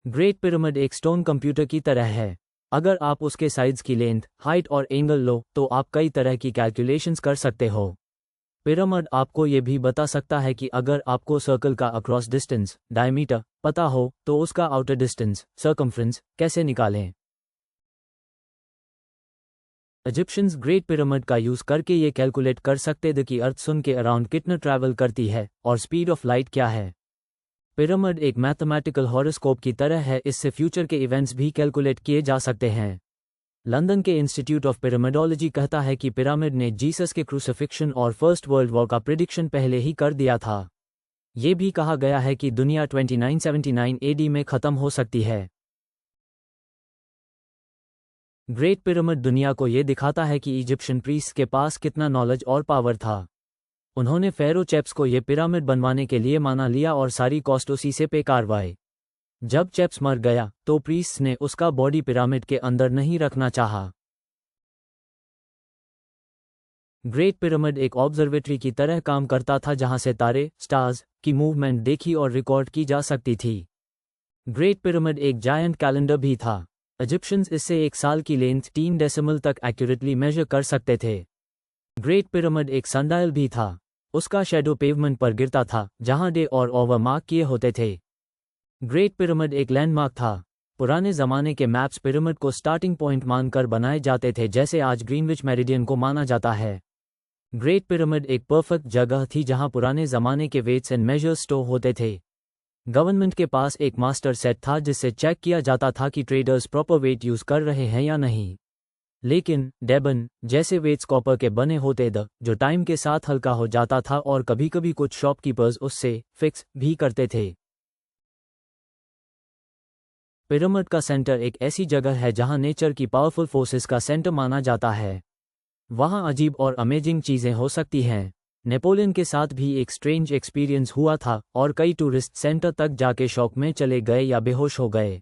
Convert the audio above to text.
Great pyramid एक stone computer की तरह है। अगर आप उसके साइड्स की लेंथ, हाइट और एंगल लो तो आप कई तरह की कैलकुलेशंस कर सकते हो। पिरामिड आपको ये भी बता सकता है कि अगर आपको सर्कल का अक्रॉस डिस्टेंस, डायमीटर, पता हो तो उसका आउटर डिस्टेंस, सर्कमफ्रेंस, कैसे निकालें। इजिप्शियंस ग्रेट पिरामिड का यूज़ करके ये कैलकुलेट कर सकते थे कि अर्थ सन के अराउंड कितना ट्रैवल करती है और स्पीड ऑफ लाइट क्या है। पिरामिड एक मैथमेटिकल हॉरोस्कोप की तरह है, इससे फ्यूचर के इवेंट्स भी कैलकुलेट किए जा सकते हैं। लंदन के इंस्टीट्यूट ऑफ पिरामिडोलॉजी कहता है कि पिरामिड ने जीसस के क्रूसिफिक्शन और फर्स्ट वर्ल्ड वॉर का प्रिडिक्शन पहले ही कर दिया था। ये भी कहा गया है कि दुनिया 2979 एडी में ख़त्म हो सकती है। ग्रेट पिरामिड दुनिया को ये दिखाता है कि इजिप्शियन प्रीस्ट के पास कितना नॉलेज और पावर था। उन्होंने फेरो चेप्स को ये पिरामिड बनवाने के लिए माना लिया और सारी कॉस्ट उसी से पे करवाई। जब चेप्स मर गया तो प्रीस्ट ने उसका बॉडी पिरामिड के अंदर नहीं रखना चाहा। ग्रेट पिरामिड एक ऑब्जर्वेटरी की तरह काम करता था जहां से तारे, स्टार्स की मूवमेंट देखी और रिकॉर्ड की जा सकती थी। ग्रेट पिरामिड एक जायंट कैलेंडर भी था। इजिप्शियंस इससे एक साल की लेंथ 3 डेसिमल तक एक्यूरेटली मेजर कर सकते थे। ग्रेट पिरामिड एक सनडायल भी था। उसका शेडो पेवमेंट पर गिरता था जहां डे और ओवर मार्क किए होते थे। ग्रेट पिरामिड एक लैंडमार्क था। पुराने ज़माने के मैप्स पिरामिड को स्टार्टिंग पॉइंट मानकर बनाए जाते थे, जैसे आज ग्रीनविच मेरिडियन को माना जाता है। ग्रेट पिरामिड एक परफेक्ट जगह थी जहां पुराने ज़माने के वेट्स एंड मेजर्स स्टोर होते थे। गवर्नमेंट के पास एक मास्टर सेट था जिससे चेक किया जाता था कि ट्रेडर्स प्रॉपर वेट यूज़ कर रहे हैं या नहीं। लेकिन डेबन जैसे वेट्स कॉपर के बने होते थे जो टाइम के साथ हल्का हो जाता था और कभी कभी कुछ शॉपकीपर्स उससे फिक्स भी करते थे। पिरामिड का सेंटर एक ऐसी जगह है जहां नेचर की पावरफुल फोर्सेस का सेंटर माना जाता है। वहां अजीब और अमेजिंग चीजें हो सकती हैं। नेपोलियन के साथ भी एक स्ट्रेंज एक्सपीरियंस हुआ था और कई टूरिस्ट सेंटर तक जाके शॉक में चले गए या बेहोश हो गए।